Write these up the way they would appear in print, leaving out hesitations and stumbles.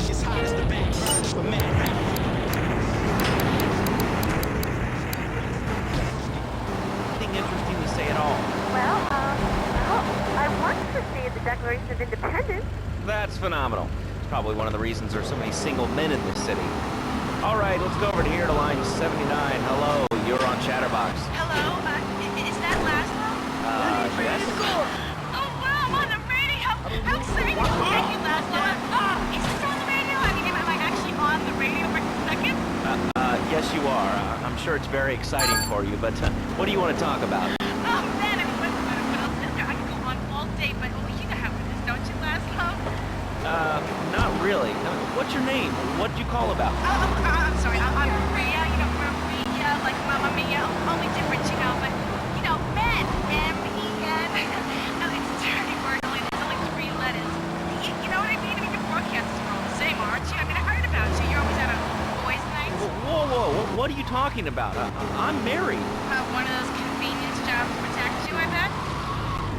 as hot as the back burners with mad happy. Anything interesting to say at all? Well, I wanted to see the Declaration of Independence. That's phenomenal. It's probably one of the reasons there's so many single men in this city. All right, let's go over to here to line 79. Hello, you're on Chatterbox. Hello, is that Laszlo? Yes. Oh, wow, I'm on the radio. How exciting. Thank you, Laszlo. Is this on the radio? I mean, am I actually on the radio for a second? Yes, you are. I'm sure it's very exciting for you, but what do you want to talk about? Oh, man, I mean, what else is there? I could go on all day, but you know how it is, don't you, Laszlo? Not really. What's your name? What'd you call about? I'm sorry, I'm Maria, you know, Maria, like Mamma Mia, only different, you know, but, you know, men, M-E-N, it's a dirty word, there's only 3 letters. You know what I mean? I mean, the broadcasters are all the same, aren't you? I mean, I heard about you, you're always at a boys' night. Whoa, what are you talking about? I'm married. One of those convenience jobs to protect you, I bet?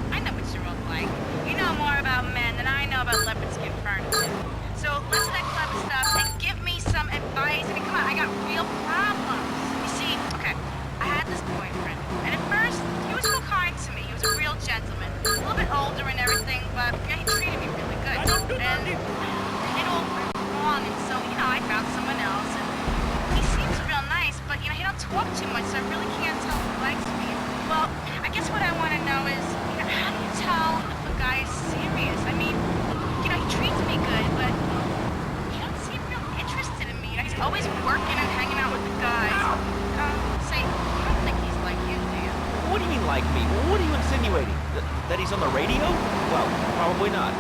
I know what you're all like. You know more about men than I know about leopard skin furniture. So listen to that clever stuff and give me some advice. I mean, come on, I got real problems. You see, okay, I had this boyfriend, and at first, he was real kind to me. He was a real gentleman. A little bit older and everything, but yeah, he treated me really good. And it all went wrong, and so, you know, I found someone else, and he seems real nice, but, you know, he don't talk too much, so I really can't tell if he likes me. Well, I guess what I want to know is, you know, how do you tell if a guy is serious? I mean, you know, he treats me good, but he don't seem real interested in me. You know, he's always working and hanging out with the guys. Say, you don't think he's like you, do you? What do you mean, like me? What are you insinuating? That he's on the radio? Well, probably not.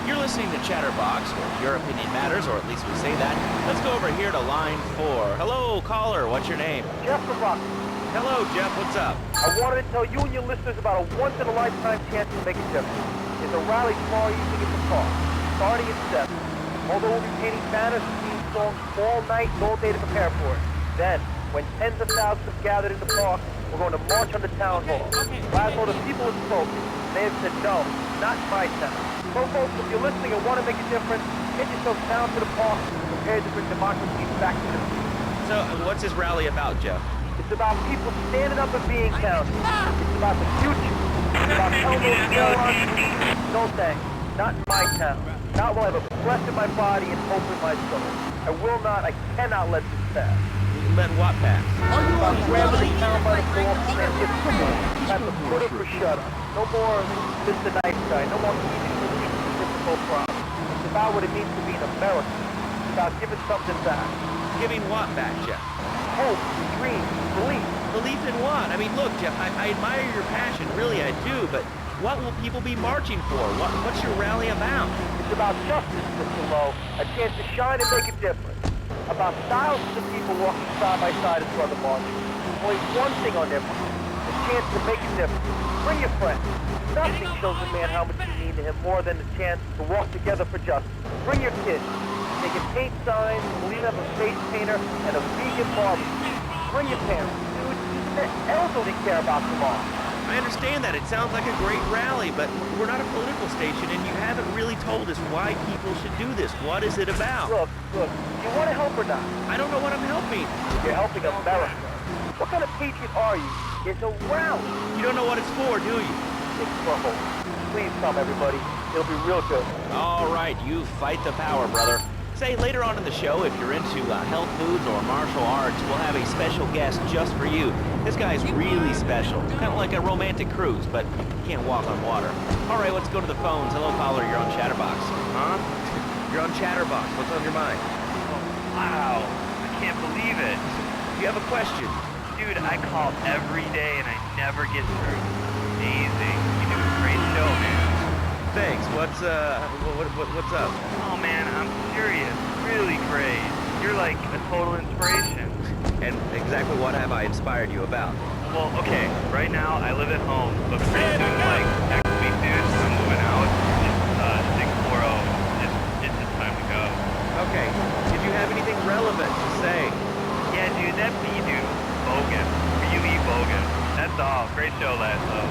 You're listening to Chatterbox, where your opinion matters, or at least we say that. Let's go over here to line 4. Hello, caller. What's your name? Jeff from Rock. Hello, Jeff. What's up? I wanted to tell you and your listeners about a once-in-a-lifetime chance to make a difference. It's a rally tomorrow evening at the park, starting at 7. Although we'll be painting banners and singing songs all night and all day to prepare for it. Then, when tens of thousands have gathered in the park, we're going to march on the town hall. Laszlo, the people have spoken. They have said no, not my town. So folks, if you're listening and want to make a difference, get yourself down to the park and prepare to bring democracy back to the people. So, what's this rally about, Jeff? It's about people standing up and being counted. It's about the future. It's about telling those morons, no thanks, not in my town. Not while I have a breath in my body and hope in my soul. I will not, I cannot let this pass. Let what pass? It's about grabbing the town by the balls and it's time to put it or shut up. No more Mr. Nice Guy, no more easy solutions to difficult problems. It's about what it means to be an American. It's about giving something back. Giving what back, Jeff? Hope, dreams, belief. Belief in what? I mean, look, Jeff, I admire your passion, really I do, but what will people be marching for? What's your rally about? It's about justice, Mr. Lowe, a chance to shine and make a difference. About thousands of people walking side by side in front of the march. Only one thing on their mind, a chance to make a difference. Bring your friends. Nothing shows a man how much you mean to him more than the chance to walk together for justice. Bring your kids. They can paint signs, we'll even have a face painter and a vegan barbecue. Bring your parents. Dude, even the elderly care about tomorrow. I understand that. It sounds like a great rally, but we're not a political station, and you haven't really told us why people should do this. What is it about? Look, do you want to help or not? I don't know what I'm helping. You're helping America. What kind of patriot are you? It's a rally. You don't know what it's for, do you? It's for hope. Please come, everybody. It'll be real good. All right, you fight the power, brother. Say, later on in the show, if you're into health foods or martial arts, we'll have a special guest just for you. This guy's really special. Kind of like a romantic cruise, but you can't walk on water. All right, let's go to the phones. Hello, caller. You're on Chatterbox. Huh? You're on Chatterbox. What's on your mind? Oh, wow. I can't believe it. You have a question? Dude, I call every day and I never get through. Amazing. You do a great show, man. Thanks. What's up? Oh, man, I'm serious. Really great. You're like a total inspiration. And exactly what have I inspired you about? Well, okay, right now I live at home, but pretty soon, like, next week, dude, I'm moving out. It's 640. It's just time to go. Okay. Did you have anything relevant to say? Yeah, dude, that bee dude, bogus. Really bogus. That's all. Great show, Laszlo.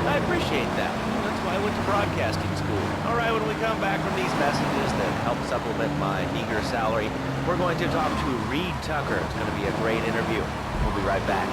I appreciate that. That's why I went to broadcasting school. All right, when we come back from these messages that help supplement my meager salary, we're going to talk to Reed Tucker. It's going to be a great interview. We'll be right back.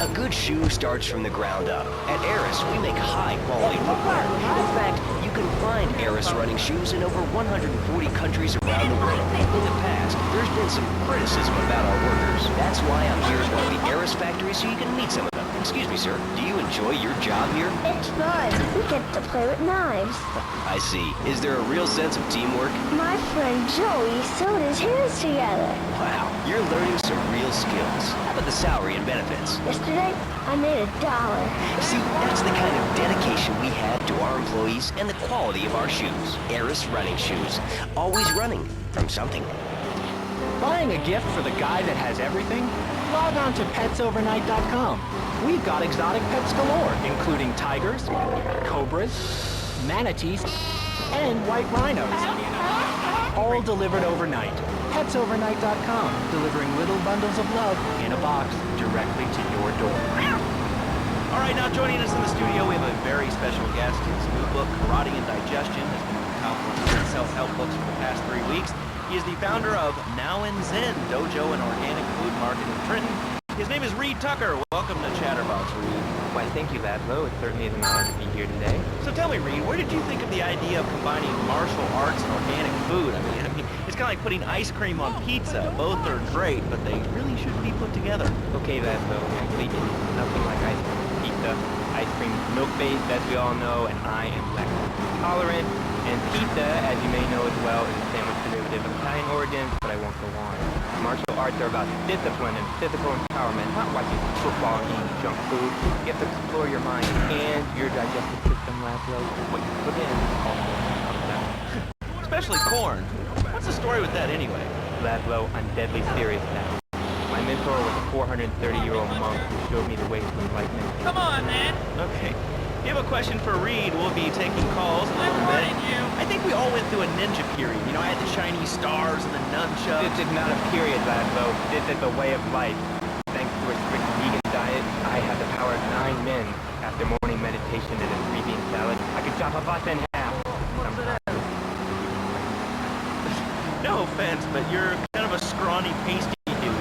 A good shoe starts from the ground up. At Eris, we make high-quality footwear. In fact, you can find Eris running shoes in over 140 countries around the world. In the past, there's been some criticism about our workers. That's why I'm here at one of the Eris factories so you can meet some of them. Excuse me, sir. Do you enjoy your job here? It's fun. We get to play with knives. I see. Is there a real sense of teamwork? My friend Joey sewed his hands together. Wow, you're learning some real skills. How about the salary and benefits? Yesterday, I made $1. See, that's the kind of dedication we have to our employees and the quality of our shoes. Eris running shoes. Always running from something. Buying a gift for the guy that has everything? Log on to petsovernight.com. We've got exotic pets galore, including tigers, cobras, manatees, and white rhinos. All delivered overnight. Petsovernight.com, delivering little bundles of love in a box directly to your door. All right, now joining us in the studio, we have a very special guest. His new book, Karate and Digestion, has been in the top 100 self-help books for the past 3 weeks. He is the founder of Now and Zen Dojo and Organic Food Market in Trenton. His name is Reed Tucker. Welcome to Chatterbox, Reed. Why, thank you, Laszlo. It certainly is an honor to be here today. So tell me, Reed, where did you think of the idea of combining martial arts and organic food? I mean, it's kind of like putting ice cream on pizza. Both are great, but they really shouldn't be put together. Okay, Laszlo. Actually, it's nothing like ice cream. Pizza, ice cream is milk-based, as we all know, and I am lactose intolerant. And pizza, as you may know as well, is a sandwich derivative of Italian origins, but I won't go on. Martial arts are about discipline and physical empowerment, not watching football and eating junk food. You have to explore your mind and your digestive system, Laszlo. What you put in also comes out. Especially corn. What's the story with that anyway? Laszlo, I'm deadly serious now. My mentor was a 430-year-old monk who showed me the way to enlightenment. Come on, man. Okay. If you have a question for Reed, we'll be taking calls in a little bit. I think we all went through a ninja period. You know, I had the Chinese stars and the nunchucks. This is not a period, Laszlo. This is a way of life. Thanks to a strict vegan diet, I have the power of 9 men. After morning meditation and a 3-bean salad, I could chop a bus in half. No offense, but you're kind of a scrawny, pasty dude.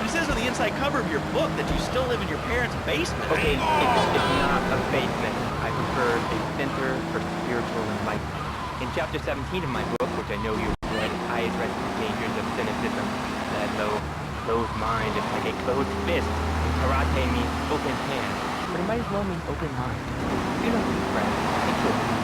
It says on the inside cover of your book that you still live in your parents' basement. Okay, it's not a basement. I prefer a center for spiritual enlightenment. In chapter 17 of my book, which I know you've read, I address the dangers of cynicism. Laszlo, closed mind is like a closed fist, and karate means open hand. But it might as well mean open mind. You know, friend, it's open.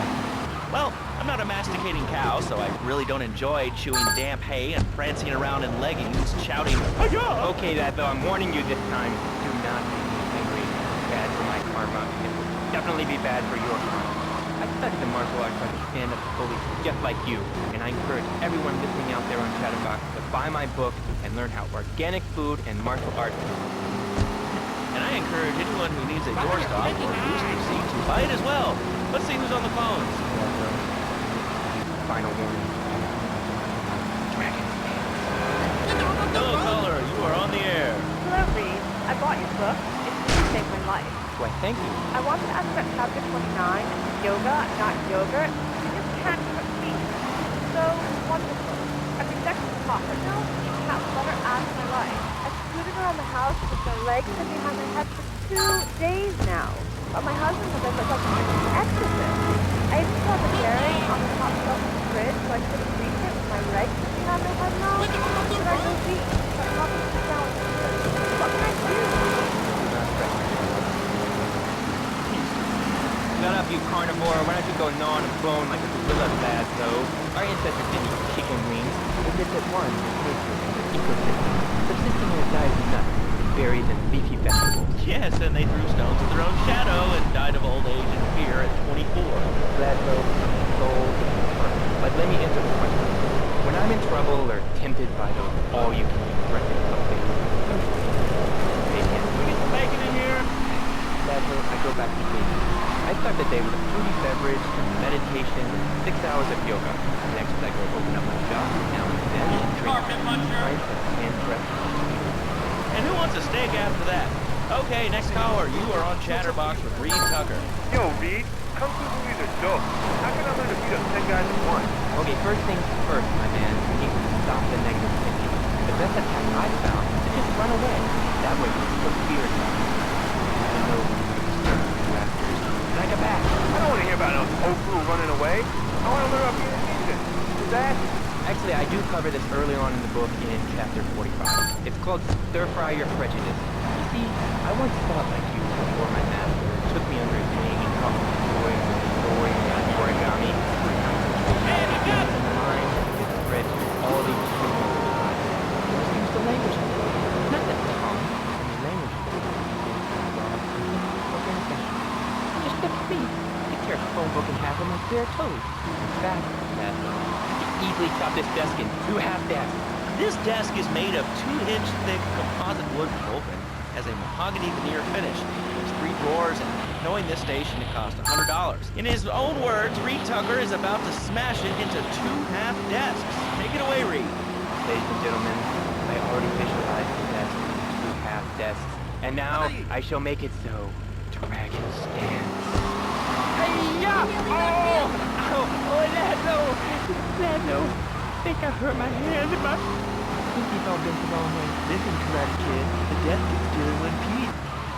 Well, I'm not a masticating cow, so I really don't enjoy chewing damp hay and prancing around in leggings, shouting, "Hi-ya!" Okay, Laszlo, I'm warning you this time. Do not make me angry. It's bad for my karma. It would definitely be bad for your karma. I studied the martial arts to stand up to police just like you, and I encourage everyone listening out there on Chatterbox to buy my book and learn how organic food and martial arts. And I encourage anyone who needs a doorstop or booster seat to buy it as well. Let's see who's on the phones. Final warning. Hello, caller. You are on the air. Hello, Reed. I bought your book. It's really saved my life. Why, thank you. I wanted to ask about chapter 29, yoga, not yogurt. You just can't cook meat. So wonderful. I'm rejecting the chocolate now. Cat butter adds my life. I've scooted around the house with my legs and behind my head for 2 days now. But my husband says I look like an exorcist. I even saw the bearing on the top shelf of the fridge, so I couldn't reach it with my legs behind my head now. Should I go deep? But probably sit down with the food. What can I do? Shut up, you carnivore. Why don't you go gnaw on a bone like a gorilla, Laszlo? Our ancestors didn't eat chicken wings. They lived at one with nature and the ecosystem, subsisting on a diet of nuts, berries, and leafy vegetables. Yes, and they threw stones at their own shadow and died of old age and fear at 24. Laszlo, soul, but let me answer the question. When I'm in trouble or tempted by those all-you-can-eat breakfast buffets, maybe I'm Can we get some bacon in here? Laszlo, I go back to sleep. I start the day with a fruity beverage, meditation, and 6 hours of yoga. Next, I go open up my shop, now and then, and drink pints and fresh. And who wants a steak after that? Okay, next caller. You are on Chatterbox with Reed Tucker. Yo, Reed, Kung Fu movies are go. How can I learn to beat up 10 guys at once? Okay, first things first, my man. You need to stop the negative thinking. The best attack I found is to just run away. That way you put fear in them. I know you bastards. When I get back. I don't want to hear about no tofu running away. I want to learn about being a ninja. Is that? Actually, I do cover this early on in the book in chapter 45. It's called Stir Fry Your Prejudice. You see, I once thought like you before my master took me under his wing and taught me stories and origami. And it got in the mind that spread to all these children. Just use the language. Not the tongue. I mean, language. Just look at me. I tear a phone book in half with my bare toes. In fact, that easily chop this desk in 2 half desks. This desk is made of 2-inch thick composite wood open, has a mahogany veneer finish. There's 3 drawers, and knowing this station, it cost $100. In his own words, Reed Tucker is about to smash it into 2 half desks. Take it away, Reed. Ladies and gentlemen, I already visualized the desk in 2 half desks, and now I shall make it so. Dragon stance. Hey-ya! Oh, Lando! I think I hurt my hand. My pinky's all bent the wrong way. Listen, Karate Kid, the desk is still in one piece.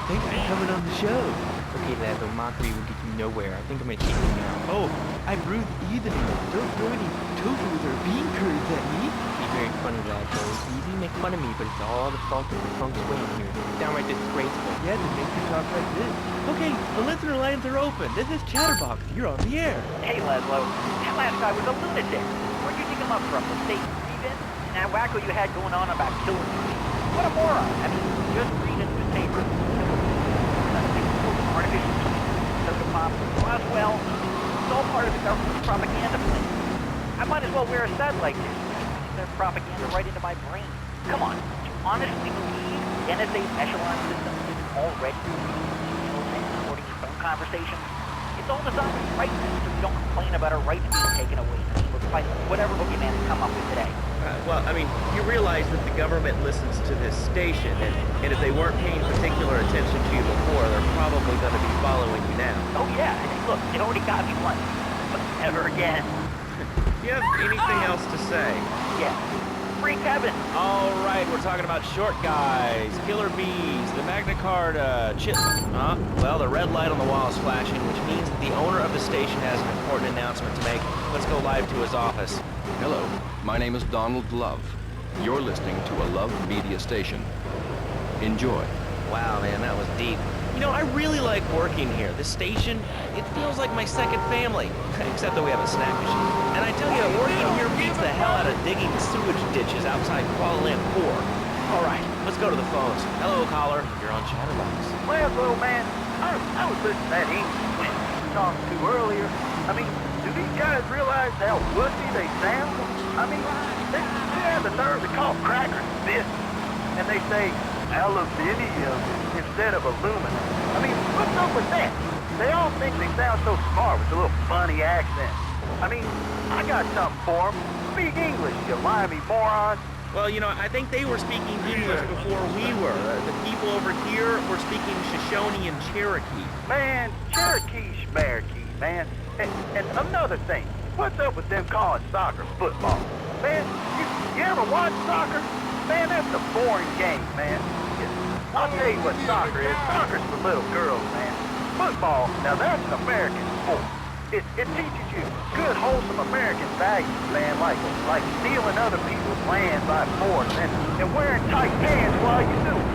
Thanks for coming on the show. Okay, Lando, mockery will get you nowhere. I think I'm gonna cheat you now. Oh, I brewed evening. Don't throw any tofus or bean curds at me. You're very funny, Lando. It's easy to make fun of me, but it's all the fault of the feng shui in here. It's downright disgraceful. Yeah, that makes you talk like this. Okay, the listener lines are open. This is Chatterbox. You're on the air. Hey, Laszlo. That last guy was a lunatic. Where'd you dig him up from? The state Steven? And that wacko you had going on about killing me? What a moron. I mean, just read a newspaper. Artificial soda pop. Roswell. It's all part of the government's propaganda plan. I might as well wear a set like this. Their propaganda right into my brain. Come on. Do you honestly believe the NSA's echelon system isn't already recording your phone conversations? It's all designed to frighten us so we don't complain about our rights being taken away. By whatever boogeyman has come up with today. Well, I mean, you realize that the government listens to this station, and if they weren't paying particular attention to you before, they're probably going to be following you now. Oh, yeah. Look, it already got me once. But never again. Do you have anything else to say? Yeah. Free Kevin. All right, we're talking about short guys, killer bees, the Magna Carta, well, the red light on the wall is flashing, which means that the owner of the station has an important announcement to make. Let's go live to his office. Hello, my name is Donald Love. You're listening to a Love Media station. Enjoy. Wow, man, that was deep. You know, I really like working here. This station, it feels like my second family. Except that we have a snack machine. And I tell you, working here beats the hell out of digging sewage ditches outside Kuala Lumpur. All right, let's go to the phones. Hello, caller. You're on Chatterbox. Well, little man, I was listening to that English you talked to earlier. I mean, do these guys realize how wussy they sound? I mean, they have the nerve to call crackers biscuits, and they say aluminium instead of aluminum. I mean, what's up with that? They all think they sound so smart with a little funny accent. I mean, I got something for them. Speak English, you limey morons. Well, you know, I think they were speaking English before we were. The people over here were speaking Shoshone and Cherokee. Man, Cherokee schmarokee, man. And another thing, what's up with them calling soccer football? Man, you ever watch soccer? Man, that's a boring game, man. I'll tell you what soccer is. Soccer's for little girls, man. Football, now that's an American sport. It teaches you good, wholesome American values, man, like stealing other people's land by force and wearing tight pants while you do it.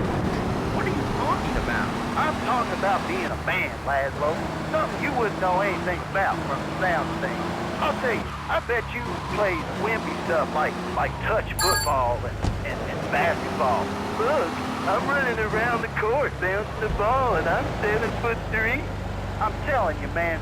What are you talking about? I'm talking about being a man, Laszlo. Something you wouldn't know anything about from the sound of things. I'll tell you, I bet you play wimpy stuff like touch football and basketball. Look, I'm running around the court bouncing the ball and I'm 7'3". I'm telling you, man,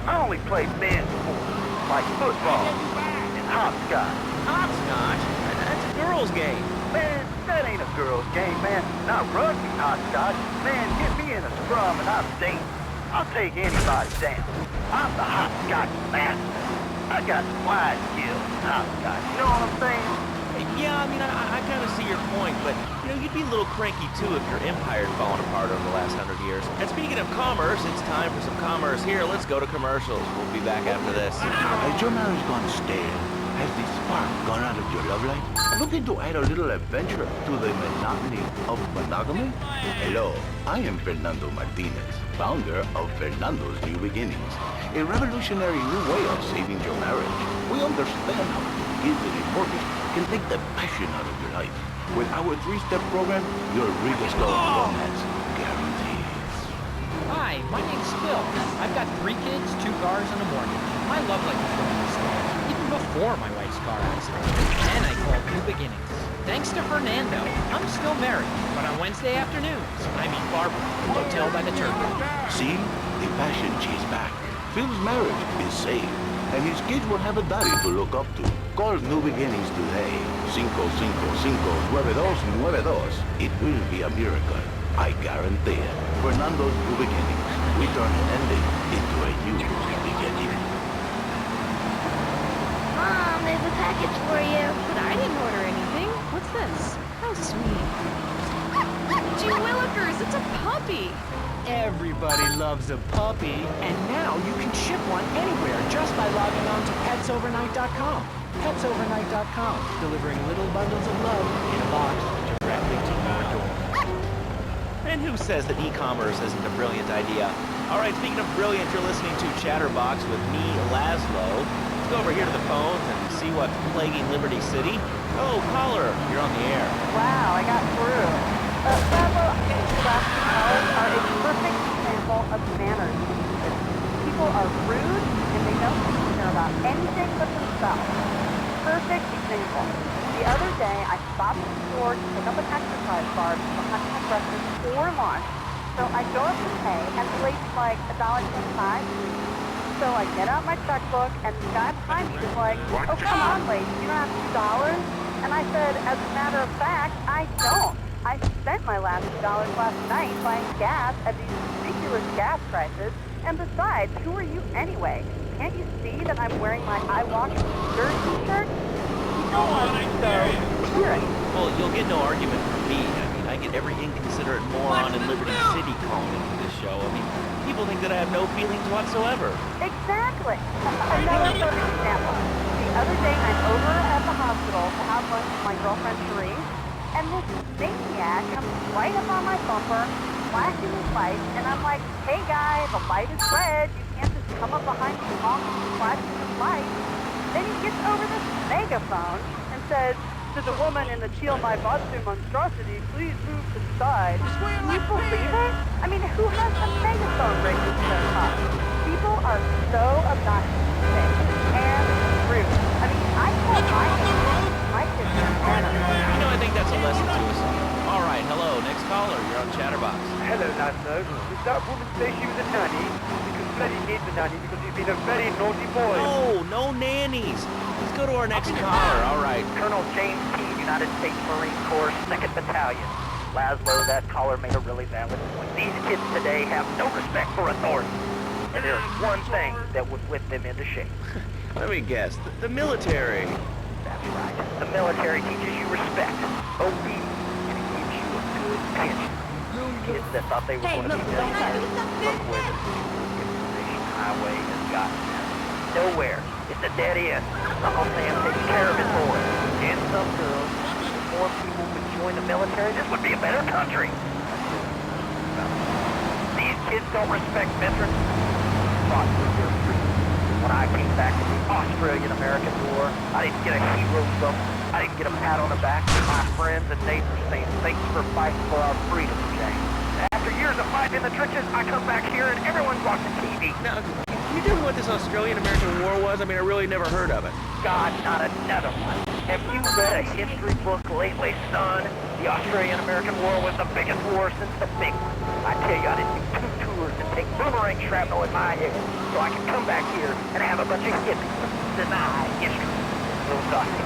I only play men's sports like football and hopscotch. Hopscotch? That's a girl's game. Man, that ain't a girl's game, man. Not rugby hopscotch. Man, get me in a scrum and I'm dangerous. I'll take anybody down. I'm the hopscotch master. I got slide skills in hopscotch. You know what I'm saying? Yeah, I mean, I kind of see your point, but, you know, you'd be a little cranky, too, if your empire had fallen apart over the last 100 years. And speaking of commerce, it's time for some commerce here. Let's go to commercials. We'll be back after this. Has your marriage gone stale? Has the spark gone out of your love life? Looking to add a little adventure to the monotony of monogamy? Hello, I am Fernando Martinez, founder of Fernando's New Beginnings, a revolutionary new way of saving your marriage. We understand how kids and a mortgage can take the passion out of your life. With our 3-step program, your rediscovered romance guaranteed. Hi, my name's Phil. I've got 3 kids, 2 cars, and a mortgage. My love life is going to start, even before my wife's car accident. Then I called New Beginnings. Thanks to Fernando, I'm still married, but on Wednesday afternoons, I meet Barbara, Hotel by the Turkey. See? The passion chase back. Phil's marriage is saved, and his kids will have a daddy to look up to. Call New Beginnings today. 555-9292. It will be a miracle. I guarantee it. Fernando's New Beginnings. We turn an ending into a new beginning. Mom, there's a package for you. But I didn't order anything. What's this? How sweet. Gee willikers, it's a puppy. Everybody loves a puppy. And now you can ship one anywhere just by logging on to petsovernight.com. Petsovernight.com, delivering little bundles of love in a box directly to your door. And who says that e-commerce isn't a brilliant idea? All right, speaking of brilliant, you're listening to Chatterbox with me, Laszlo. Let's go over here to the phones and see what's plaguing Liberty City. Oh, caller, you're on the air. Wow, I got through. Laszlo, I think plastic cars are a perfect example of manners. People are rude and they don't care about anything but themselves. Perfect example. The other day, I stopped at the store to pick up an exercise bar behind my breakfast for lunch. So I go up to pay, and the lady's like, $1.25. So I get out my checkbook, and the guy behind me is like, oh, come on, lady, you don't have $2? And I said, as a matter of fact, I don't. I spent my last $2 last night buying gas at these ridiculous gas prices. And besides, who are you anyway? Can't you see that I'm wearing my I Walk Dirt t-shirt? People are so ignorant. Well, you'll get no argument from me. I mean, I get every inconsiderate moron in Liberty City calling into this show. I mean, people think that I have no feelings whatsoever. Exactly. Another perfect example. The other day, I'm over at the hospital to have lunch with my girlfriend Cherie, and this maniac comes right up on my bumper, flashing his lights, and I'm like, hey guy, the light is red. You can't just come up behind me honking and flashing his lights. Then he gets over this megaphone and says, to the woman in the Chill My Botsu monstrosity, please move to the side. Can you believe it? I mean, who has a megaphone rated to their top? People are so obnoxious and rude. I mean, I call my kids manners. You know, I think that's a lesson to us all. All right, hello, next caller, you're on Chatterbox. Hello, Laszlo. Did that woman say she was a nanny? Because Freddie needs a nanny because he's been a very naughty boy. No nannies. Let's go to our next caller, all right. Colonel James T., United States Marine Corps, 2nd Battalion. Laszlo, that caller made a really valid point. These kids today have no respect for authority. And there's one thing that would whip them into shape. Let me guess, the military. That's right. The military teaches you respect, obedience, and it gives you a good pension. Kids that thought they were going to be military, look where the information highway has gotten them. Nowhere. It's a dead end. Uncle Sam takes care of his boys and some girls. If more people would join the military, this would be a better country. These kids don't respect veterans. Fought for their freedom. When I came back from the Australian-American War, I didn't get a hero bump. I didn't get a pat on the back from my friends and neighbors saying, thanks for fighting for our freedom, James. After years of fighting in the trenches, I come back here and everyone's watching TV. Now, can you tell me what this Australian-American War was? I mean, I really never heard of it. God, not another one. Have you read a history book lately, son? The Australian-American War was the biggest war since the big one. I tell you, I didn't do 2 tours and take boomerang shrapnel in my head so I could come back here and have a bunch of hippies deny history. Those Dr.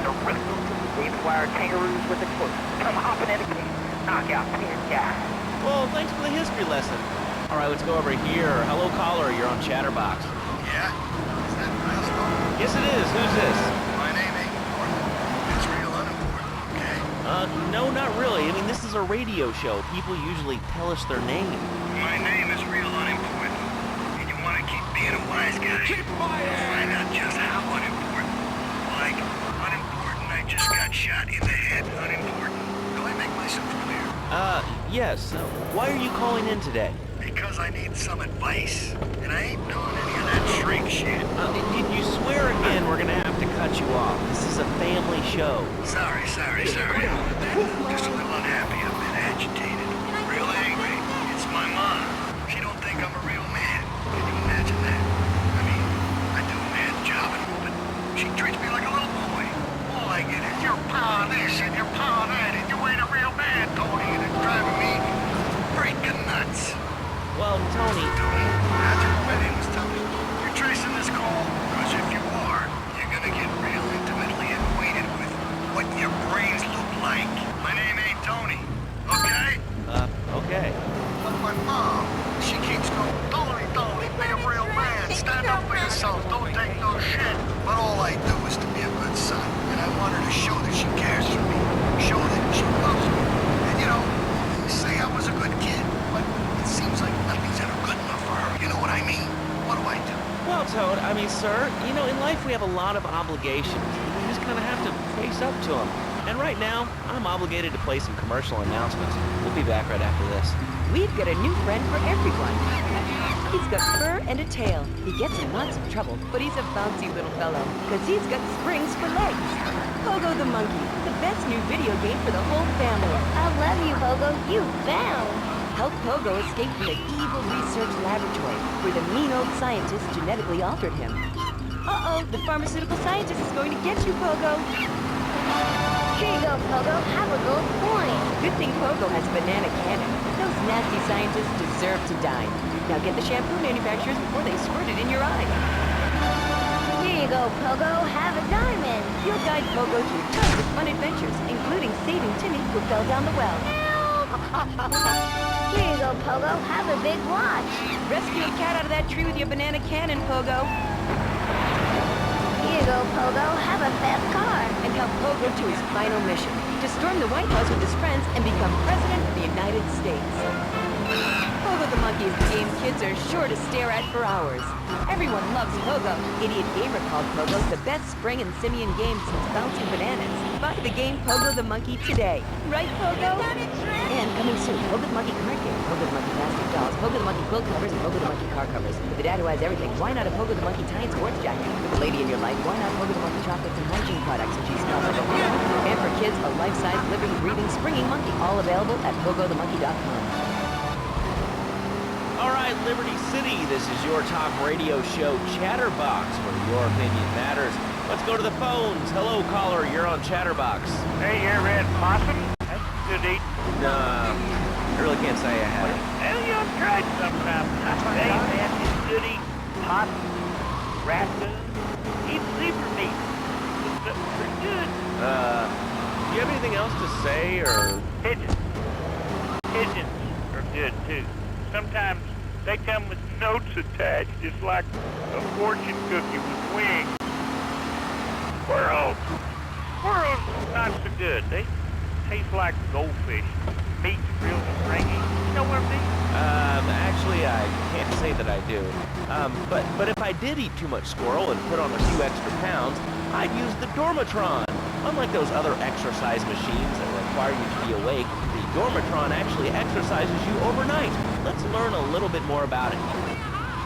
David Wire kangaroos with explosives come hopping in a cave, knock out 10 guys. Well, thanks for the history lesson. All right, let's go over here. Hello, caller. You're on Chatterbox. Yeah? Is that Laszlo? Yes, it is. Who's this? My name ain't important. It's real unimportant. is a radio show. People usually tell us their name. My name is real unimportant. And you want to keep being a wise guy? Keep quiet! Find out just how unimportant. Like, unimportant, I just got shot in the head. Unimportant. Do I make myself clear? Yes. Why are you calling in today? Because I need some advice. And I ain't doing any of that shrink shit. Did you swear again we're gonna have to cut you off? This is a family show. Sorry. Just a little unhappy. I've been agitated. Real angry. It's my mom. She don't think I'm a real man. Can you imagine that? I mean, I do a man's job and all, but she treats me like a little boy. All I get is your pa this and your pa that, and you ain't a real man, Tony, and it's driving me freaking nuts. Well, Tony... That's my name was Tony. You're tracing this call? Because if you are, you're gonna get real intimately acquainted with what your brains look like. My name ain't Tony, okay? Okay. But my mom, she keeps going, Tony, be a real man. Stand up for yourself. Don't take no shit. But all I do is to be a good son. And I want her to show that she cares for me. Show that she loves me. And you know, say I was a good kid. But it seems like nothing's ever good enough for her. You know what I mean? What do I do? Well, Toad, sir, you know, in life we have a lot of obligations. You just kind of have to face up to them. And right now, I'm obligated to play some commercial announcements. We'll be back right after this. We've got a new friend for everyone. He's got fur and a tail. He gets in lots of trouble, but he's a bouncy little fellow, because he's got springs for legs. Pogo the Monkey, the best new video game for the whole family. I love you, Pogo. You found. Help Pogo escape from the evil research laboratory, where the mean old scientist genetically altered him. Uh-oh, the pharmaceutical scientist is going to get you, Pogo. Here you go, Pogo. Have a gold coin. Good thing Pogo has a banana cannon. Those nasty scientists deserve to die. Now get the shampoo manufacturers before they squirt it in your eye. Here you go, Pogo. Have a diamond. You'll guide Pogo through tons of fun adventures, including saving Timmy who fell down the well. Here you go, Pogo. Have a big watch. Rescue a cat out of that tree with your banana cannon, Pogo. Here you go, Pogo. Have a fast car. And help Pogo to his final mission, to storm the White House with his friends and become President of the United States. Pogo the Monkey is the game kids are sure to stare at for hours. Everyone loves Pogo. Idiot Gamer called Pogo the best spring and simian game since bouncing bananas. Buy the game Pogo the Monkey today. Right, Pogo? And coming soon, Pogo the Monkey card game, Pogo the Monkey plastic dolls, Pogo the Monkey quilt covers, and Pogo the Monkey car covers. With the dad who has everything, why not a Pogo the Monkey tie and sports jacket? With the lady in your life, why not Pogo the Monkey chocolates and hygiene products when she smells like a woman? And for kids, a life-size, living, breathing, springing monkey, all available at PogoTheMonkey.com. All right, Liberty City, this is your talk radio show, Chatterbox, where your opinion matters. Let's go to the phones. Hello, caller, you're on Chatterbox. Hey, you ever had possum? That's good eating. I really can't say I have. Well, you ought to try it sometime. Hey, man, it's good eating possum, raccoon, even zebra meat. It's pretty good. Do you have anything else to say, or...? Pigeons. Pigeons are good, too. Sometimes they come with notes attached, just like a fortune cookie with wings. Squirrels. Squirrels not so good. They taste like goldfish. Meat's real stringy. You know what I mean? Actually, I can't say that I do. But if I did eat too much squirrel and put on a few extra pounds, I'd use the Dormatron. Unlike those other exercise machines that require you to be awake, the Dormatron actually exercises you overnight. Let's learn a little bit more about it.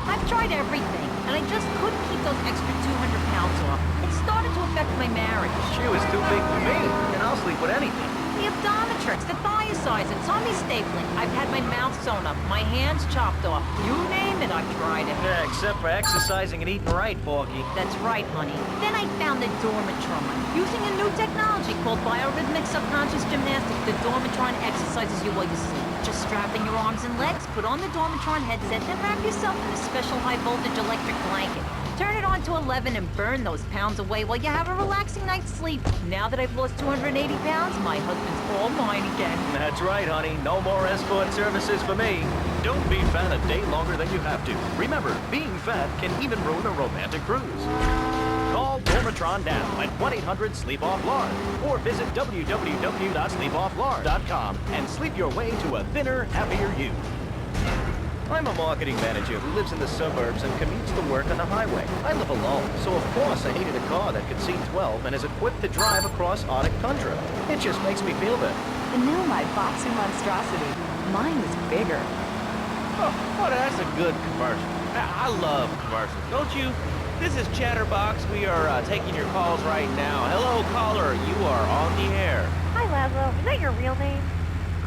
I've tried everything, and I just couldn't keep those extra 200 pounds off. It started to affect my marriage. She was too big for me, and I'll sleep with anything. The abdometrix, the thiazide, tummy stapling. I've had my mouth sewn up, my hands chopped off. You name it, I've tried it. Yeah, except for exercising and eating right, Porky. That's right, honey. Then I found the Dormatron. Using a new technology called biorhythmic subconscious gymnastics, the Dormatron exercises you while you sleep. Just strap in your arms and legs, put on the Dormatron headset, then wrap yourself in a special high-voltage electric blanket. Turn it on to 11 and burn those pounds away while you have a relaxing night's sleep. Now that I've lost 280 pounds, my husband's all mine again. That's right, honey. No more escort services for me. Don't be fat a day longer than you have to. Remember, being fat can even ruin a romantic cruise. Call Dormatron Dormatron now at 1-800-SLEEP-OFF-LARD or visit www.sleepofflard.com and sleep your way to a thinner, happier you. I'm a marketing manager who lives in the suburbs and commutes to work on the highway. I live alone, so of course I needed a car that could seat 12 and is equipped to drive across Arctic tundra. It just makes me feel better. And now my Boxer monstrosity. Mine was bigger. Oh, that's a good commercial. I love commercials, don't you? This is Chatterbox. We are taking your calls right now. Hello, caller. You are on the air. Hi, Laszlo. Is that your real name?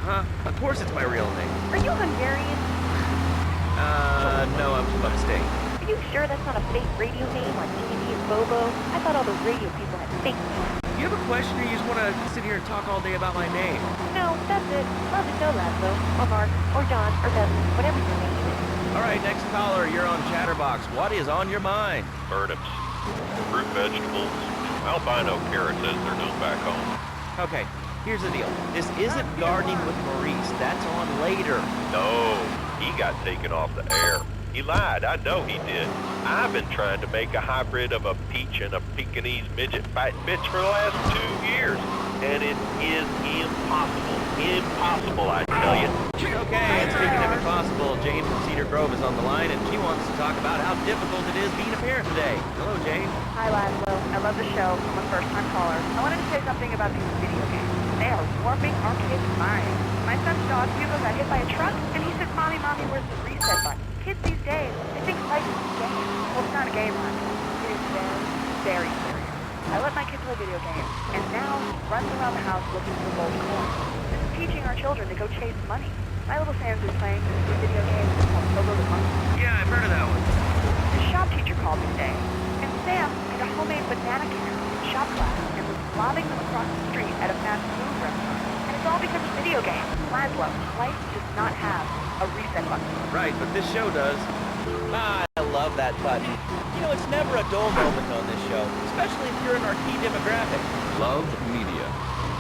Huh? Of course it's my real name. Are you Hungarian? No, I'm from upstate. Are you sure that's not a fake radio name like Jimmy and Bobo? I thought all the radio people had fake names. You have a question or you just want to sit here and talk all day about my name? No, that's it. Love to know, Laszlo. Or Mark, or John, or Desmond, whatever your name is. All right, next caller, you're on Chatterbox. What is on your mind? Turnips, fruit vegetables, albino carrots as they're known back home. Okay, here's the deal. This isn't Gardening with Maurice. That's on later. No, he got taken off the air. He lied, I know he did. I've been trying to make a hybrid of a peach and a Pekingese midget fighting bitch for the last 2 years. And it is impossible. Impossible, I tell you. Okay, and speaking of impossible, Jane from Cedar Grove is on the line, and she wants to talk about how difficult it is being a parent today. Hello, Jane. Hi, Laszlo. I love the show. I'm a first-time caller. I wanted to say something about these video games. They are warping our kids' minds. My son's dog, Hugo, got hit by a truck, and he says, Mommy, where's the reset button? Kids these days, they think life is a game. Well, it's not a game, Laszlo. It is very, very serious. I let my kids play video games, and now he runs around the house looking for gold coins. This is teaching our children to go chase money. My little Sam's been playing this video game called Pogo the Monkey. Yeah, I've heard of that one. The shop teacher called me today, and Sam made a homemade banana can in shop class and was lobbing them across the street at a fast food restaurant. And it's all because of video games. Laszlo, life does not have a reset button. Right, but this show does. I love that button. You know, it's never a dull moment on this show, especially if you're in our key demographic. Love Media,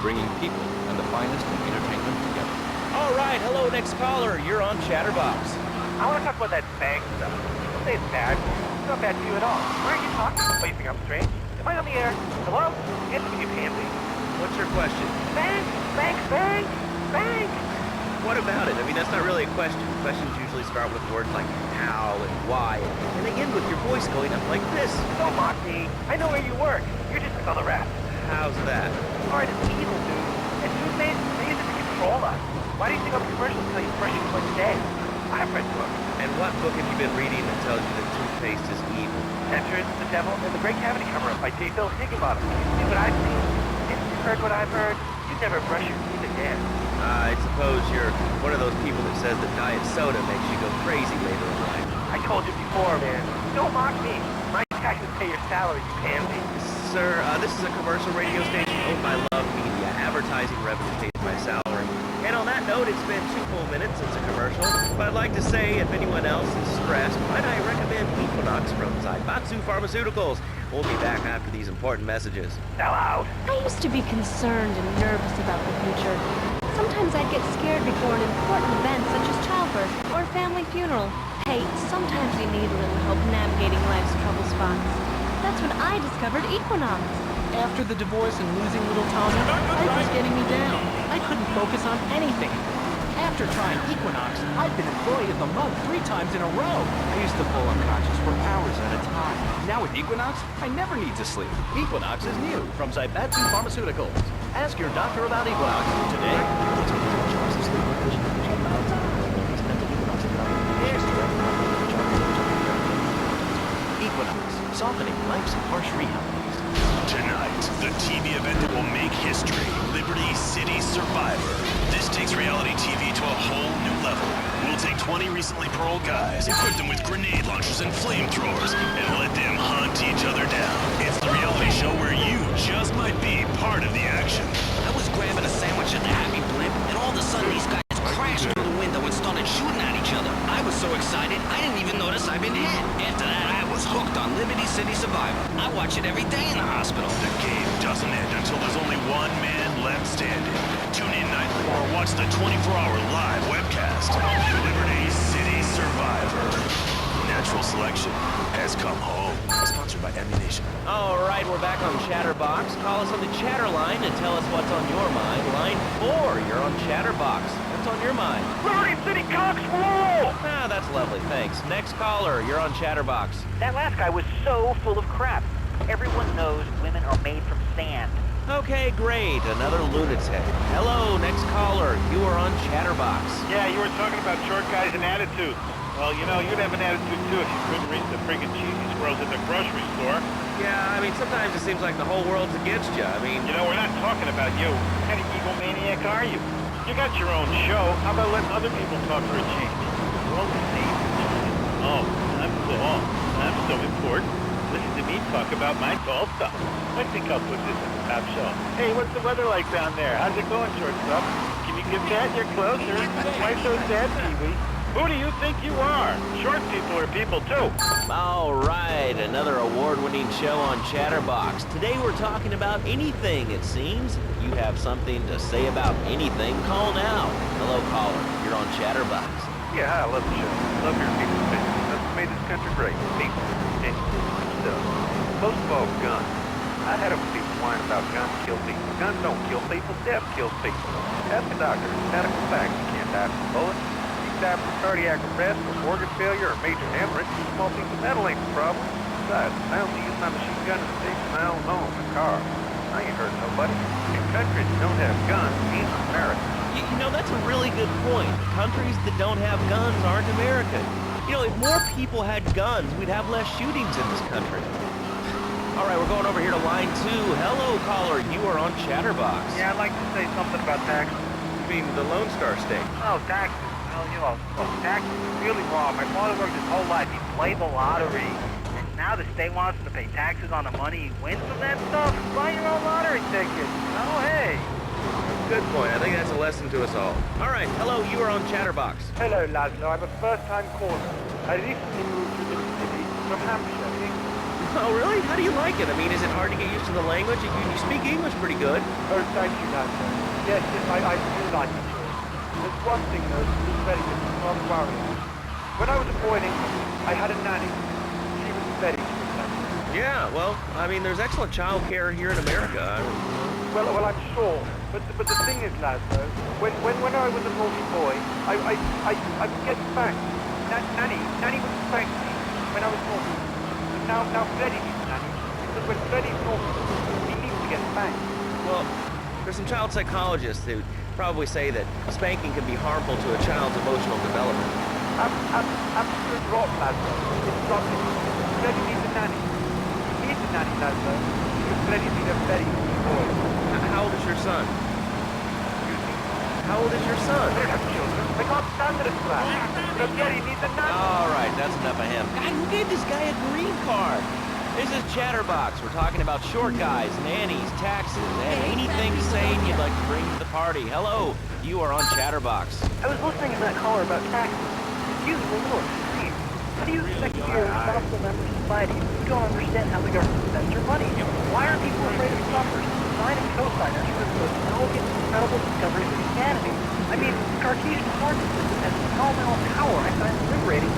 bringing people and the finest in entertainment together. All right, hello, next caller. You're on Chatterbox. I want to talk about that bang stuff. Don't say it's bad. It's not bad to you at all. Why are you talking? Why you think I'm strange? Am I on the air? Hello? Answer me, you pansy. What's your question? Bang! Bang! Bang! Bang! What about it? I mean, that's not really a question. Questions usually start with words like how and why, and they end with your voice going up like this. Don't mock me. I know where you work. You're just another rat. How's that? Art is evil, dude. And toothpaste, they use it to control us. Why do you think our commercials tell you brushing twice a day? I've read books. And what book have you been reading that tells you that toothpaste is evil? Dentures, the Devil, and the Great Cavity Cover-Up by J. Phil Higginbottom. You see what I've seen? If you've heard what I've heard, you'd never brush your teeth again. I suppose you're one of those people that says that diet soda makes you go crazy later in life. I told you before, man. Don't mock me. My taxes pay your salary, you pansy. Sir, this is a commercial radio station owned by Love Media. Advertising revenue pays my salary. And on that note, it's been 2 full minutes since a commercial. But I'd like to say, if anyone else is stressed, might I recommend Equinox from Zaibatsu Pharmaceuticals. We'll be back after these important messages. Now out. I used to be concerned and nervous about the future. Sometimes I'd get scared before an important event such as childbirth or a family funeral. Hey, sometimes you need a little help navigating life's trouble spots. That's when I discovered Equinox. After the divorce and losing little Tommy, life was getting me down. I couldn't focus on anything. After trying Equinox, I've been Employee of the Month 3 times in a row. I used to fall unconscious for hours at a time. Now with Equinox, I never need to sleep. Equinox is new from Zaibatsu Pharmaceuticals. Ask your doctor about Equinox today. Equinox, softening life's harsh realities. Tonight, the TV event that will make history, Liberty City Survivor. This takes reality TV to a whole new level. We'll take 20 recently paroled guys, equip them with grenade launchers and flamethrowers, and let them hunt each other down. It's the reality show where you just might be part of the action. I was grabbing a sandwich at the Happy Blimp, and all of a sudden these guys crashed through the window and started shooting at each other. I was so excited, I didn't even notice I'd been hit. After that, I was hooked on Liberty City Survivor. I watch it every day in the hospital. The game doesn't end until there's only one man left standing. Tune in nightly or watch the 24-hour live webcast. Liberty City Survivor. Now. Natural selection has come home. Sponsored by Ammunition. All right, we're back on Chatterbox. Call us on the chatter line and tell us what's on your mind. Line 4, you're on Chatterbox. What's on your mind? Liberty City Cox rule! Ah, that's lovely, thanks. Next caller, you're on Chatterbox. That last guy was so full of crap. Everyone knows women are made from sand. Okay, great. Another lunatic. Hello, next caller. You are on Chatterbox. Yeah, you were talking about short guys and attitudes. Well, you know, you'd have an attitude too if you couldn't reach the friggin' cheesy squirrels at the grocery store. Yeah, I mean, sometimes it seems like the whole world's against you. I mean... You know, we're not talking about you. What kind of egomaniac are you? You got your own show. How about letting other people talk for a change? We're all the same. Oh, I'm tall. I'm so important. Listen to me talk about my tall stuff. I think I'll put this in the top shelf. Hey, what's the weather like down there? How's it going, shortstop? Can you get that? You're closer. Why so sad, Pee-wee? Who do you think you are? Short people are people, too. All right, another award-winning show on Chatterbox. Today we're talking about anything, it seems. If you have something to say about anything, call now. Hello, caller. You're on Chatterbox. Yeah, I love the show. Love your people. That's what made this country great. People. And stuff. Most of all, guns. I had them people whine about guns kill people. Guns don't kill people. Death kills people. Ask a doctor. Medical fact. You can't die from bullets. Die from cardiac arrest or organ failure or major hemorrhage. Small piece of metal ain't the problem. Besides, I only use my machine gun in the safety of my own home and car. I ain't hurting nobody. And countries that don't have guns ain't America. You know, that's a really good point. Countries that don't have guns aren't American. You know, if more people had guns, we'd have less shootings in this country. All right, we're going over here to line 2. Hello, caller. You are on Chatterbox. Yeah, I'd like to say something about taxes. You mean the Lone Star State? Oh, taxes. Well, you know, taxes is really wrong. My father worked his whole life. He played the lottery. And now the state wants him to pay taxes on the money he wins from that stuff. Buy your own lottery ticket. Oh, hey. Good point. I think that's a lesson to us all. All right, hello. You are on Chatterbox. Hello, Laszlo. I'm a first-time caller. I recently moved to this city from Hampshire, England. Oh, really? How do you like it? I mean, is it hard to get used to the language? You speak English pretty good. Oh, thank you, Laszlo. Yes, I do like it. There's one thing, though, that's very different, rather worrying. When I was a boy in England, I had a nanny. She was very good. Yeah, well, I mean, there's excellent child care here in America. Well, I'm sure. But the thing is, Laszlo, when I was a naughty boy, I would get spanked. Nanny would spank me when I was naughty. But now Freddie needs Nanny, because when Freddie's naughty, he needs to get spanked. Well, there's some child psychologists who probably say that spanking can be harmful to a child's emotional development. Absolute rot, Laszlo. It's rubbish. Freddie needs a nanny. He needs a nanny, Laszlo, because Freddie's been a very naughty boy. How old is your son? How old is your son? They have children. They can't stand it, Flash. So Freddie needs a nanny. All right, that's enough of him. God, who gave this guy a green card? This is Chatterbox. We're talking about short guys, nannies, taxes, and anything sane you'd like to bring to the party. Hello, you are on Chatterbox. I was listening to that caller about taxes. It's usually a little extreme. How do you expect to be a responsible member of society if you don't understand how the government spends your money? Why are people afraid of numbers, sign and cosigners for the most elegant, incredible discoveries of humanity? I mean, Cartesian coordinate system has phenomenal power. I find it liberating.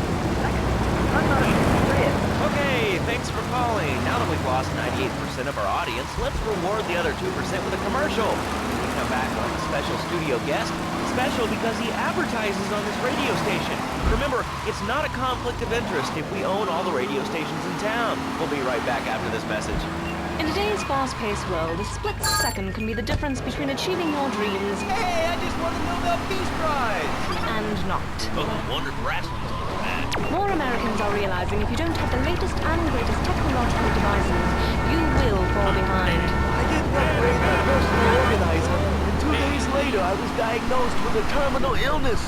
I'm not ashamed to say it. Okay, thanks for calling. Now that we've lost 98% of our audience, let's reward the other 2% with a commercial. We come back on a special studio guest. Special because he advertises on this radio station. Remember, it's not a conflict of interest if we own all the radio stations in town. We'll be right back after this message. In today's fast-paced world, a split second can be the difference between achieving your dreams... Hey, I just won the Nobel Peace Prize! ...and not. Oh, I wonder if wrestling's on the back. More Americans are realizing if you don't have the latest and greatest technological devices, you will fall behind. I didn't upgrade my personal organizer, and 2 days later I was diagnosed with a terminal illness.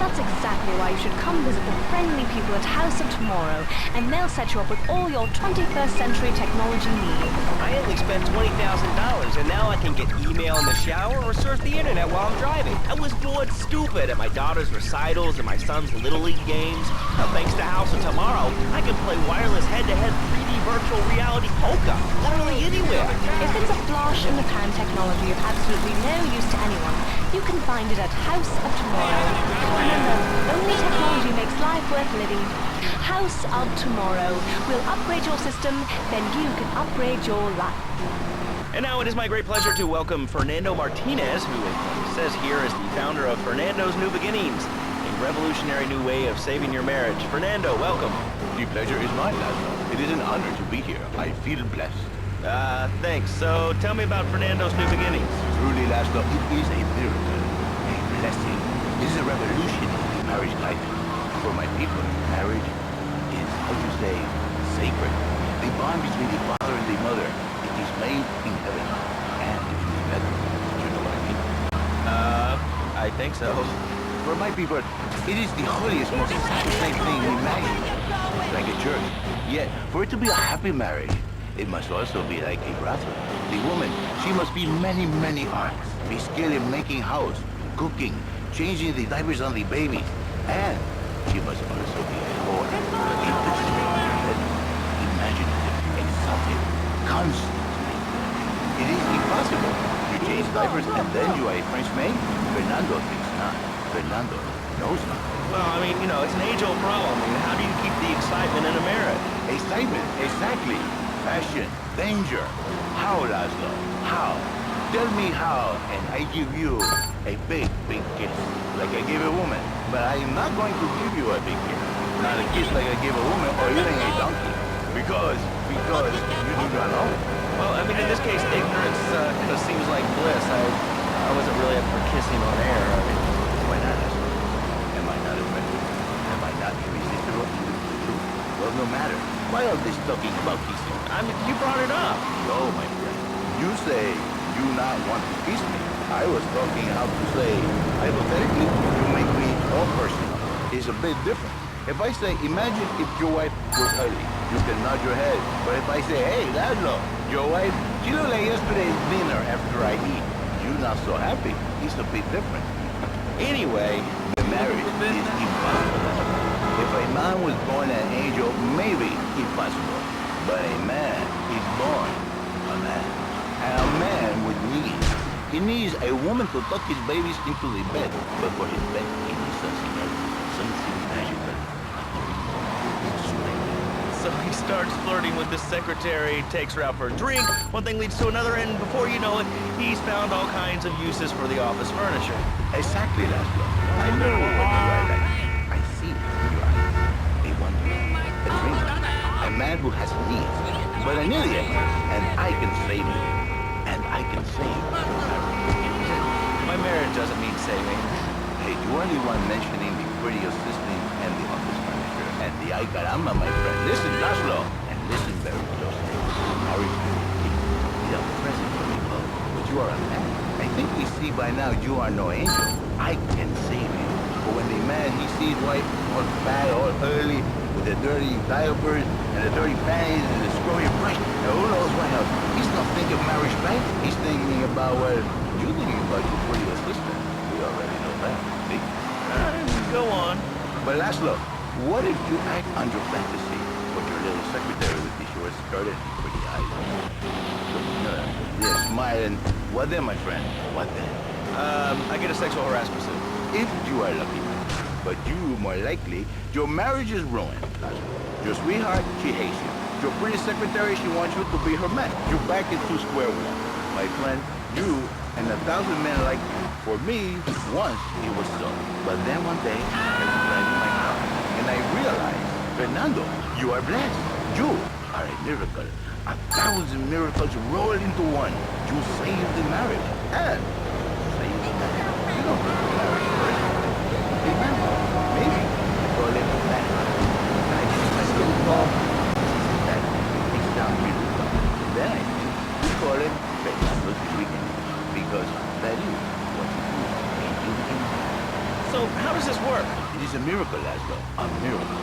That's exactly why you should come visit the friendly people at House of Tomorrow, and they'll set you up with all your 21st century technology needs. I only spent $20,000, and now I can get email in the shower or surf the internet while I'm driving. I was bored stupid at my daughter's recitals and my son's Little League games. Now, thanks to House of Tomorrow, I can play wireless head-to-head 3D virtual reality poker literally anywhere. If it's a flash in the pan technology of absolutely no use to anyone, you can find it at House of Tomorrow. Remember, only technology makes life worth living. House of Tomorrow. We'll upgrade your system, then you can upgrade your life. And now it is my great pleasure to welcome Fernando Martinez, who it says here is the founder of Fernando's New Beginnings, a revolutionary new way of saving your marriage. Fernando, welcome. The pleasure is mine, Laszlo. It is an honor to be here. I feel blessed. Thanks. So tell me about Fernando's New Beginnings. Truly, Laszlo, it is a miracle, a blessing. It is a revolution in the marriage life. For my people, marriage is, how to say, sacred. The bond between the father and the mother. It is made in heaven and in the heaven. Do you know what I mean? I think so. For my people, it is the holiest, most sacrosanct thing imaginable. Like a church. Yet, for it to be a happy marriage, it must also be like a brothel. The woman, she must be many, many arts. Be skilled in making house, cooking, changing the diapers on the babies. And she must also be a whore, imaginative, exotic, constant. It is impossible. You change diapers and then you are a French maid? Fernando thinks not. Fernando knows not. Well, I mean, you know, it's an age-old problem. I mean, how do you keep the excitement in a marriage? Excitement, exactly. Passion, danger. How, Laszlo? How? Tell me how, and I give you a big, big kiss, like I gave a woman. But I am not going to give you a big kiss. Not a kiss like I gave a woman or even a donkey. Because you do not know. Well, I mean, in this case, ignorance kind of seems like bliss. I wasn't really up for kissing on air. I mean, why not, Laszlo? Am I not a friend? Am I not irresistible to the truth? Well, no matter. Why all this talking about kissing? I mean, you brought it up. No, my friend. You say you not want to kiss me. I was talking how to say, hypothetically, you make me all personal. It's a bit different. If I say, imagine if your wife was ugly, you can nod your head. But if I say, hey, Laszlo, your wife, she looked like yesterday's dinner after I eat. You're not so happy. It's a bit different. Anyway, the marriage is impossible. If a man was born an angel, maybe impossible. But a man is born a man. And a man with needs. He needs a woman to tuck his babies into the bed. But for his bed, he needs something magical. So he starts flirting with this secretary, takes her out for a drink, one thing leads to another, and before you know it, he's found all kinds of uses for the office furniture. Exactly, Laszlo. I know what you are like. I see you are a wanderer, a dreamer, a man who has needs, but an idiot, and I can save you. And I can save your marriage. My marriage doesn't need saving. Hey, you are the one mentioning the pretty assistant and the office furniture and the ay caramba, my friend. Listen, Laszlo, and listen very closely. Marriage is a present for me, but you are a man. I think we see by now you are no angel. I can save you. But when the man, he sees wife all fat, all early, with the dirty diapers and the dirty panties and the screwy brush, and who knows what else. He's not thinking of marriage, right? He's thinking about, well, you're thinking about your pretty assistant. We already know that, see? Go on. But Laszlo, what if you act on your fantasy with your little secretary with the short skirt and the pretty eyes? Yeah, smiling. What then, my friend? What then? I get a sexual harassment suit. If you are lucky. But you, more likely, your marriage is ruined, Laszlo. Your sweetheart, she hates you. Your pretty secretary, she wants you to be her man. You're back into square one. My friend, you and 1,000 men like you. For me, once it was so. But then one day, I was driving my car, and I realized, Fernando, you are blessed. You are a miracle. 1,000 miracles rolled into one. You saved the marriage. And saved the marriage. You don't need the marriage first. Remember, maybe I call it that. And I just my little call. That takes down miracle. Then I think we call it Fernando's weekend. Because that is what you do. So how does this work? It is a miracle, Laszlo. A miracle.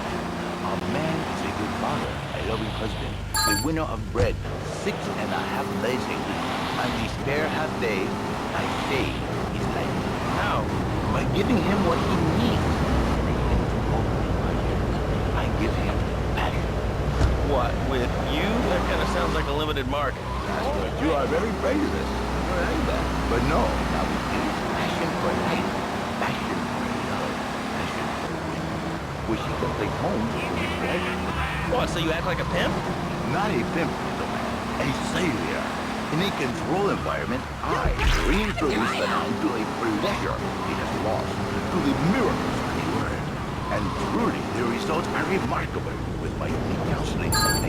A man is a good father, a loving husband, the winner of bread 6.5 days a week. And the spare half day, I save his life. How? By giving him what he needs. I give him passion. What, with you? That kind of sounds like a limited market. Laszlo, you are very prejudiced. You're like that. But no, now we give passion for life. Passion for love. Passion for women. which she can take home to his pleasure. What, so you act like a pimp? Not a pimp, little man. A savior. In a controlled environment, I reintroduce the man to a pleasure he has lost, to the miracles of the word. And truly, the results are remarkable. With my unique counseling, 1,000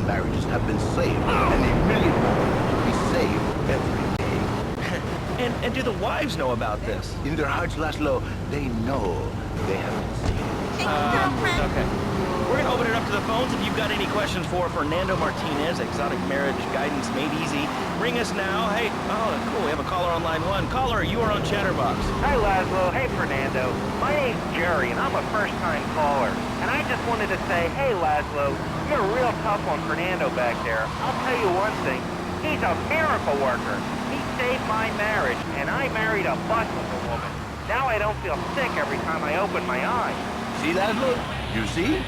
marriages have been saved, and 1 million more will be saved every day. And do the wives know about this? In their hearts, Laszlo, they know they have been saved. Okay. We're gonna open it up to the phones. If you've got any questions for Fernando Martinez, exotic marriage guidance made easy, ring us now. Hey, oh, cool, we have a caller on line 1. Caller, you are on Chatterbox. Hi, Laszlo. Hey, Fernando. My name's Jerry, and I'm a first-time caller. And I just wanted to say, hey, Laszlo, you're real tough on Fernando back there. I'll tell you one thing. He's a miracle worker. He saved my marriage, and I married a bus-with woman. Now I don't feel sick every time I open my eyes. See, Laszlo? You see?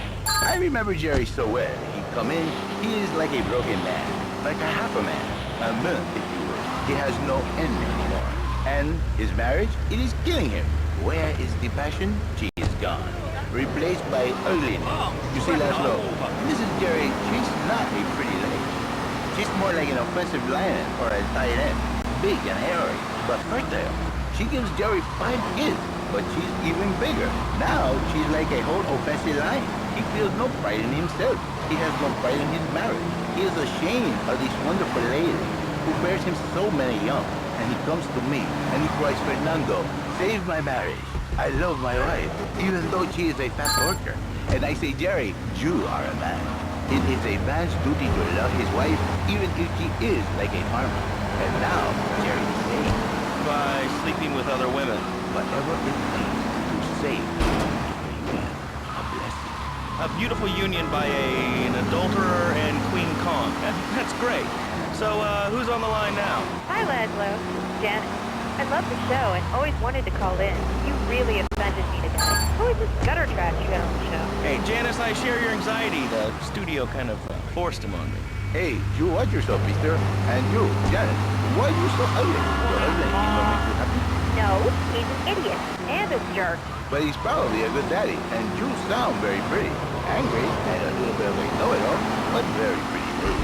I remember Jerry so well. He'd come in, he is like a broken man, like a half a man, a man, if you will. He has no end anymore. And his marriage, it is killing him. Where is the passion? She is gone. Replaced by ugliness. You see, Laszlo, Mrs. Jerry, she's not a pretty lady. She's more like an offensive lion or a tight end. Big and hairy, but fertile. She gives Jerry 5 kids, but she's even bigger. Now, she's like a whole offensive lion. He feels no pride in himself. He has no pride in his marriage. He is ashamed of this wonderful lady who bears him so many young. And he comes to me and he cries, Fernando, save my marriage. I love my wife, even though she is a fat worker. And I say, Jerry, you are a man. It is a man's duty to love his wife, even if she is like a farmer. And now, Jerry is saved. By sleeping with other women. Whatever it takes to save a blessing. A beautiful union by an adulterer and Queen Kong. That's great. So, who's on the line now? Hi, Laszlo. Janet. I love the show and always wanted to call in. You really offended me today. Who is this gutter trash you got on the show? Hey, Janice, I share your anxiety. The studio kind of forced him on me. Hey, you watch yourself, mister. And you, Janet, why are you so ugly? Your husband, he don't make you happy? No, he's an idiot and a jerk. But he's probably a good daddy, and you sound very pretty. Angry, and a little bit of a know-it-all, but very pretty lady.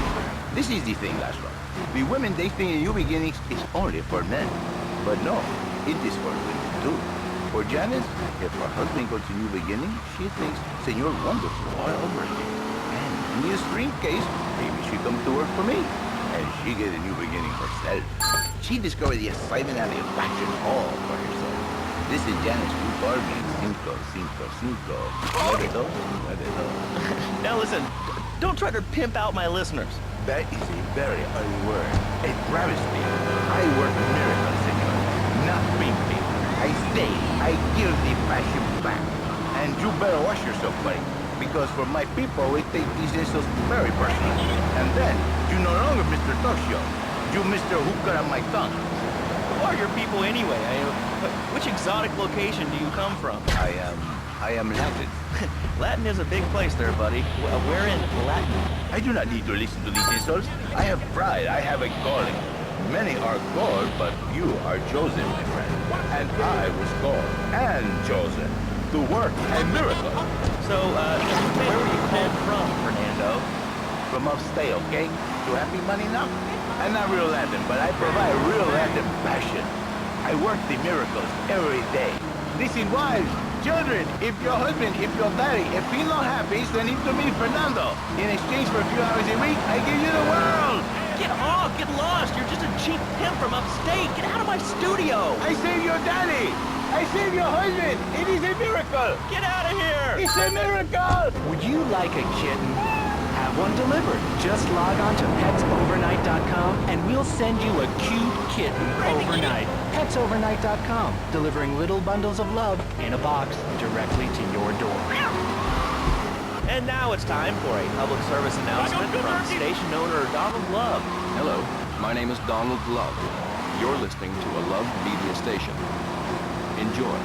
This is the thing, Laszlo. The women they think in New Beginnings is only for men. But no, it is for women too. For Janice, if her husband goes to New Beginnings, she thinks Senor Wonderful all over again. And in the extreme case, maybe she comes to work for me. And she get a new beginning herself. She discovered the excitement and the passion all for herself. This is Janice who called me 555. Now listen, don't try to pimp out my listeners. That is a very ugly word. A travesty. I work miracles, senor. Not pimping. I stay. I give the passion back. And you better watch yourself, buddy. Because for my people, we take these insults very personally. And then, you no longer Mr. Talk Show. You Mr. Who Cut Out My Tongue. Who are your people anyway? Which exotic location do you come from? I am Latin. Latin is a big place there, buddy. Where in Latin? I do not need to listen to these insults. I have pride. I have a calling. Many are called, but you are chosen, my friend. And I was called and chosen to work a miracle. So, where were you called from, Fernando? From upstate, okay? To happy money now? I'm not real Latin, but I provide real Latin passion. I work the miracles every day. Listen, wives, children, if your husband, if your daddy, if he's not happy, send him to me, Fernando. In exchange for a few hours a week, I give you the world. Get off, get lost. You're just a cheap pimp from upstate. Get out of my studio. I save your daddy. I save your husband. It is a miracle. Get out of here. It's a miracle. Would you like a kitten? Have one delivered. Just log on to petsovernight.com and we'll send you a cute kitten overnight. Petsovernight.com, delivering little bundles of love in a box directly to your door. And now it's time for a public service announcement from station owner Donald Love. Hello, my name is Donald Love. You're listening to a Love Media station. Enjoy.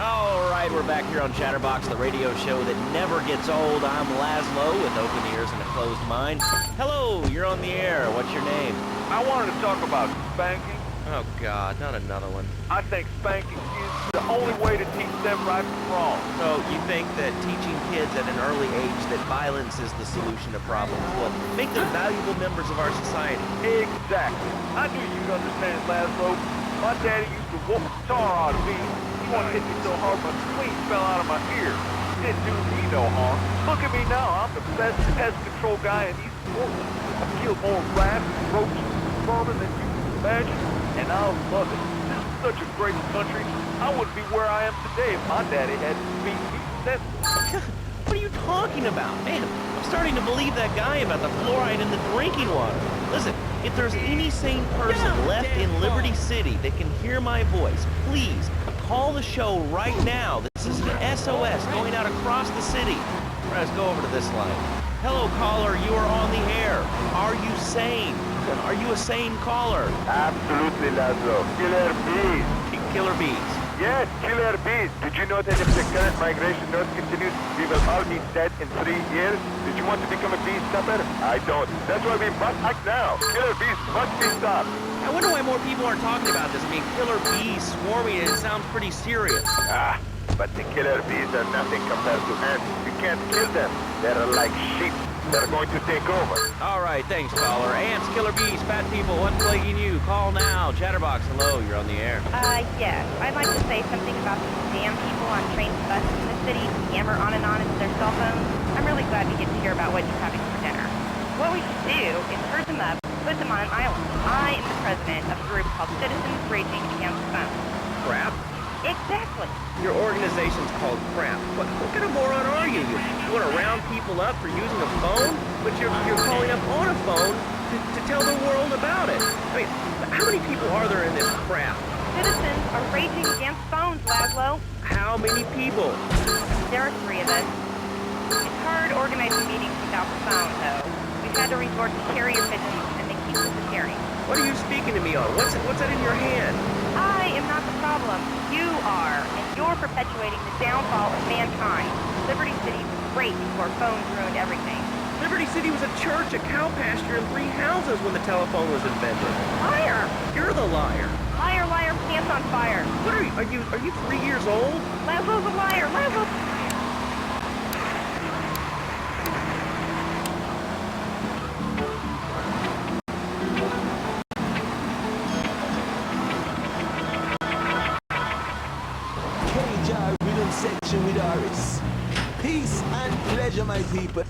All right, we're back here on Chatterbox, the radio show that never gets old. I'm Laszlo with open ears and a closed mind. Hello, you're on the air. What's your name? I wanted to talk about spanking, Oh, God, not another one. I think spanking is the only way to teach them right from wrong. So you think that teaching kids at an early age that violence is the solution to problems will make them valuable members of our society? Exactly. I knew you'd understand, Laszlo. My daddy used to whoop the tar out of me. He wanted to hit me so hard my spleen fell out of my ear. Didn't do me no harm. Look at me now. I'm the best pest control guy in East Portland. I've killed more rats, roaches, and vermin than you can imagine, and I love it. This is such a great country. I wouldn't be where I am today if my daddy hadn't beat me senseless. What are you talking about? Man, I'm starting to believe that guy about the fluoride in the drinking water. Listen, if there's any sane person left in Liberty City that can hear my voice, please call the show right now. This is an SOS going out across the city. Let's go over to this line. Hello, caller. You are on the air. Are you sane? Are you a sane caller? Absolutely, Laszlo. Killer bees. Killer bees. Yes, killer bees. Did you know that if the current migration north continues, we will all be dead in 3 years? Did you want to become a bee stopper? I don't. That's why we must act now. Killer bees must be stopped. I wonder why more people aren't talking about this. I mean, killer bees swarming, it sounds pretty serious. But the killer bees are nothing compared to ants. You can't kill them. They're like sheep. They're going to take over. All right, thanks, caller. Ants, killer bees, fat people, what's plaguing you? Call now. Chatterbox, hello, you're on the air. Yes. I'd like to say something about these damn people on trains and buses in the city who yammer on and on into their cell phones. I'm really glad we get to hear about what you're having for dinner. What we should do is herd them up, put them on an island. I am the president of a group called Citizens Raging Against Phones. Crap? Exactly. Your organization's called Crap. What kind of moron are you? You want to round people up for using a phone? But you're calling up on a phone to tell the world about it. I mean, how many people are there in this crap? Citizens are raging against phones, Laszlo. How many people? There are 3 of us. It's hard organizing meetings without the phone, though. We've had to resort to carrier pigeons, and they keep disappearing. What are you speaking to me on? What's that in your hand? I am not the problem. You are, and you're perpetuating the downfall of mankind. Liberty City was great before phones ruined everything. Liberty City was a church, a cow pasture, and 3 houses when the telephone was invented. Liar! You're the liar. Liar, liar, pants on fire. What are you 3 years old? Laszlo's a liar. Laszlo's... Rhythm section with Aris. Peace and pleasure, my people.